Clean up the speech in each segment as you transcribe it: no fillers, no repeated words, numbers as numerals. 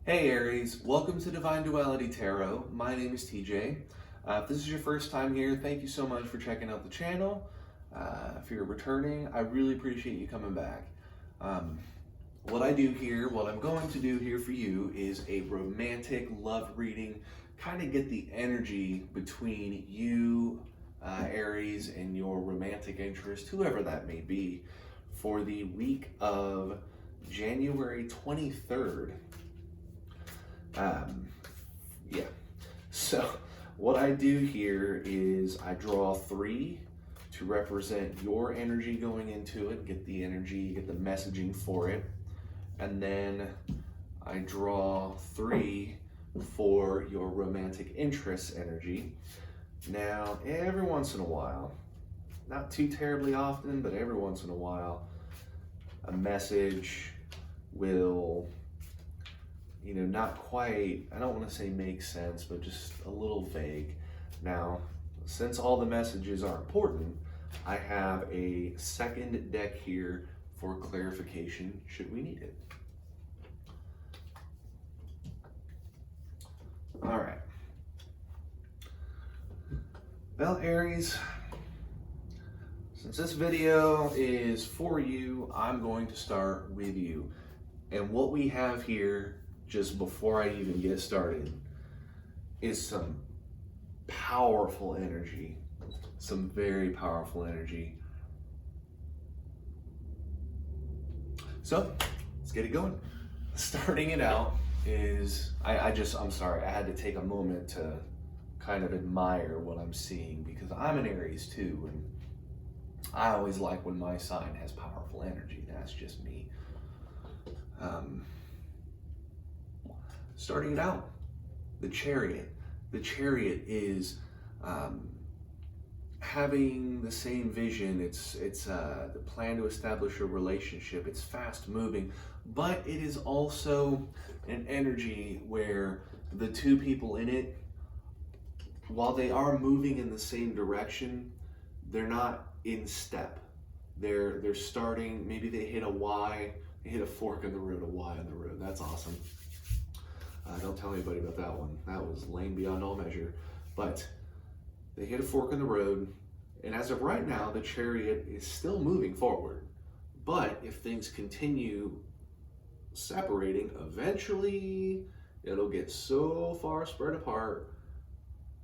Hey Aries, welcome to Divine Duality Tarot. My name is TJ. If this is your first time here, thank you so much for checking out the channel. If you're returning, I really appreciate you coming back. What I do here, what I'm going to do here for you is a romantic love reading, kind of get the energy between you, Aries, and your romantic interest, whoever that may be, for the week of January 23rd. Yeah. So what I do here is I draw 3 to represent your energy going into it, get the energy, get the messaging for it. And then I draw 3 for your romantic interest energy. Now, every once in a while, not too terribly often, but every once in a while, a message will, not quite, I don't want to say make sense, but just a little vague. Now, since all the messages are important, I have a second deck here for clarification should we need it. All right. Well, Aries, since this video is for you, I'm going to start with you. And what we have here, just before I even get started, is some powerful energy, some very powerful energy. So let's get it going. Starting it out is, I'm sorry, I had to take a moment to kind of admire what I'm seeing because I'm an Aries too, and I always like when my sign has powerful energy. That's just me. Starting it out, the Chariot. The Chariot is having the same vision. It's the plan to establish a relationship. It's fast moving, but it is also an energy where the two people in it, while they are moving in the same direction, they're not in step. They're starting, maybe they hit a Y, they hit a fork in the road, a Y on the road. That's awesome. Don't tell anybody about that one. That was lame beyond all measure. But they hit a fork in the road, and as of right now, the Chariot is still moving forward. But if things continue separating, eventually it'll get so far spread apart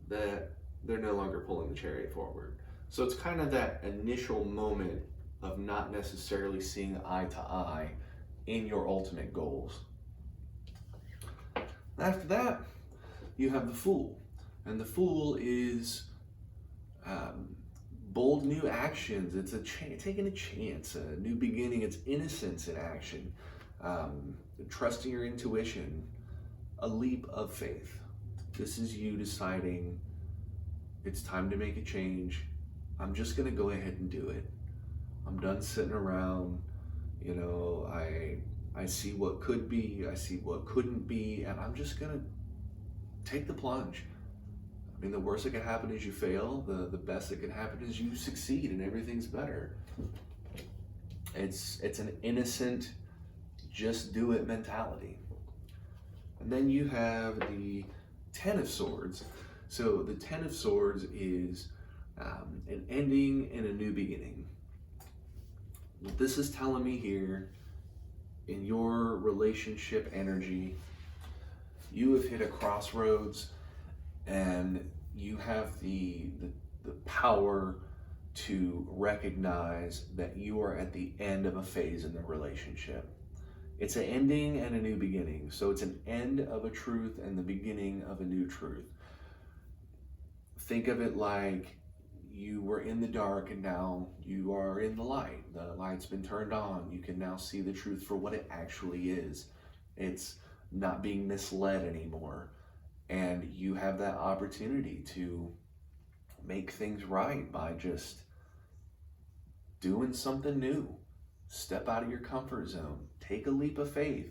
that they're no longer pulling the Chariot forward. So it's kind of that initial moment of not necessarily seeing eye to eye in your ultimate goals. After that, you have the Fool. And the Fool is bold new actions. It's taking a chance, a new beginning. It's innocence in action, trusting your intuition, a leap of faith. This is you deciding it's time to make a change. I'm just going to go ahead and do it. I'm done sitting around. I see what could be, I see what couldn't be, and I'm just gonna take the plunge. I mean, the worst that could happen is you fail. The best that could happen is you succeed and everything's better. It's an innocent, just do it mentality. And then you have the Ten of Swords. So the Ten of Swords is an ending and a new beginning. What this is telling me here, in your relationship energy, you have hit a crossroads and you have the power to recognize that you are at the end of a phase in the relationship. It's an ending and a new beginning. So it's an end of a truth and the beginning of a new truth. Think of it like you were in the dark and now you are in the light. The light's been turned on. You can now see the truth for what it actually is. It's not being misled anymore. And you have that opportunity to make things right by just doing something new. Step out of your comfort zone. Take a leap of faith.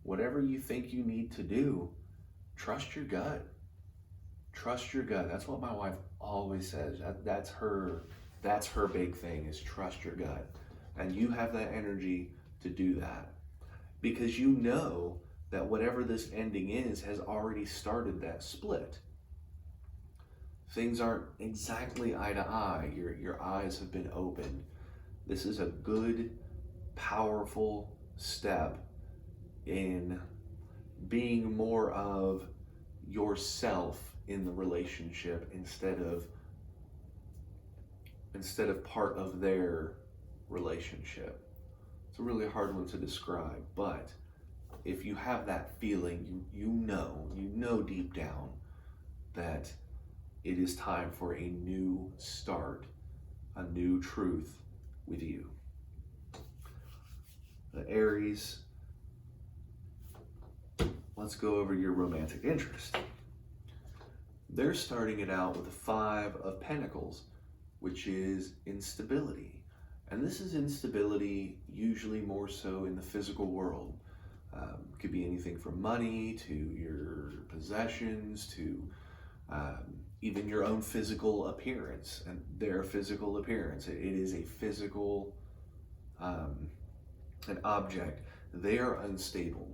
Whatever you think you need to do, trust your gut. Trust your gut. That's what my wife always says. That's her big thing, is trust your gut. And you have that energy to do that because you know that whatever this ending is has already started that split. Things aren't exactly eye to eye. Your eyes have been opened. This is a good, powerful step in being more of yourself in the relationship instead of part of their relationship. It's a really hard one to describe, but if you have that feeling, you know deep down that it is time for a new start, a new truth with you. The Aries, let's go over your romantic interest. They're starting it out with a 5 of Pentacles, which is instability. And this is instability usually more so in the physical world. Could be anything from money to your possessions to even your own physical appearance and their physical appearance. It is a physical, an object. They are unstable.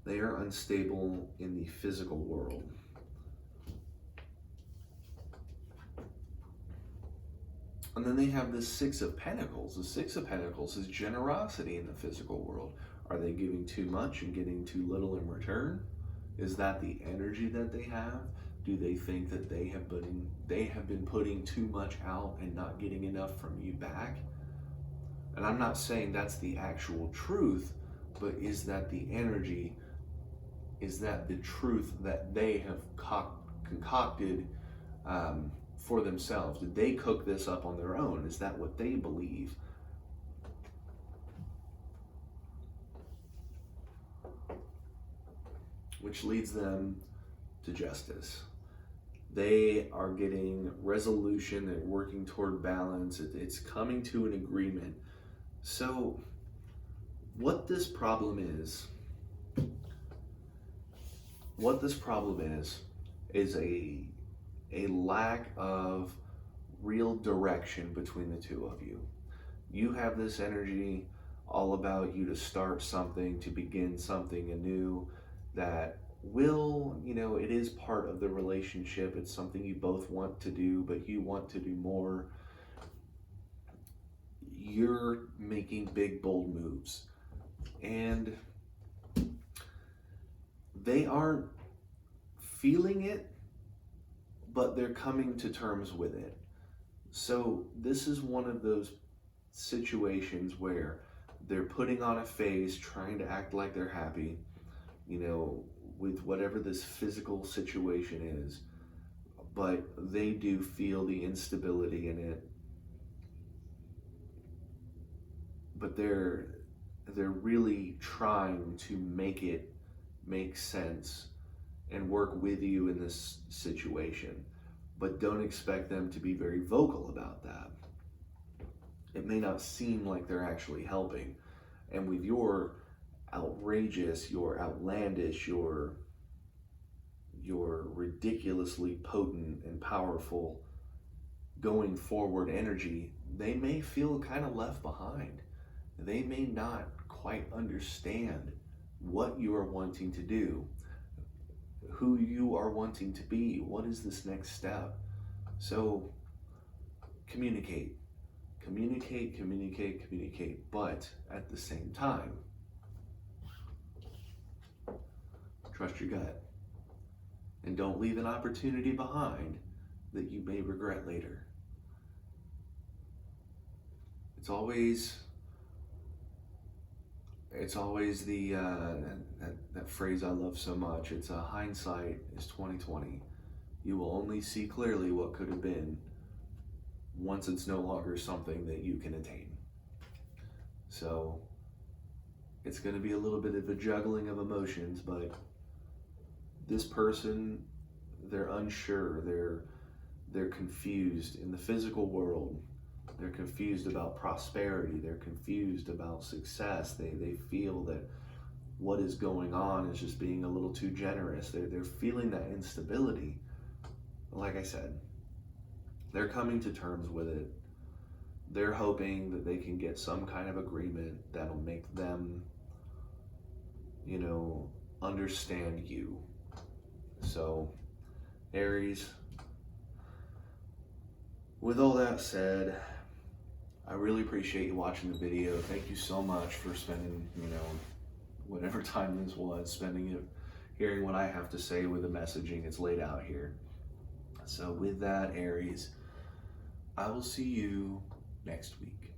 They are unstable in the physical world. And then they have the 6 of Pentacles. The 6 of Pentacles is generosity in the physical world. Are they giving too much and getting too little in return? Is that the energy that they have? Do they think that they have been putting too much out and not getting enough from you back? And I'm not saying that's the actual truth, but is that the energy? Is that the truth that they have concocted for themselves? Did they cook this up on their own? Is that what they believe? Which leads them to justice. They are getting resolution. They're working toward balance. It's coming to an agreement. So what this problem is a lack of real direction between the two of you. You have this energy all about you to start something, to begin something anew that will, it is part of the relationship. It's something you both want to do, but you want to do more. You're making big, bold moves. And they aren't feeling it, but they're coming to terms with it. So this is one of those situations where they're putting on a face, trying to act like they're happy, with whatever this physical situation is, but they do feel the instability in it. But they're really trying to make it make sense and work with you in this situation, but don't expect them to be very vocal about that. It may not seem like they're actually helping. And with your outrageous, your outlandish, your ridiculously potent and powerful going forward energy, they may feel kind of left behind. They may not quite understand what you are wanting to do, who you are wanting to be, what is this next step. So communicate, but at the same time, trust your gut and don't leave an opportunity behind that you may regret later. It's always the that phrase I love so much. It's hindsight is 20/20. You will only see clearly what could have been once it's no longer something that you can attain. So it's going to be a little bit of a juggling of emotions, but this person, they're unsure, they're confused in the physical world. They're confused about prosperity. They're confused about success. They feel that what is going on is just being a little too generous. They're feeling that instability. Like I said, they're coming to terms with it. They're hoping that they can get some kind of agreement that'll make them you know, understand you. So, Aries, with all that said, I really appreciate you watching the video. Thank you so much for spending, you know, whatever time this was, spending it hearing what I have to say with the messaging it's laid out here. So with that, Aries, I will see you next week.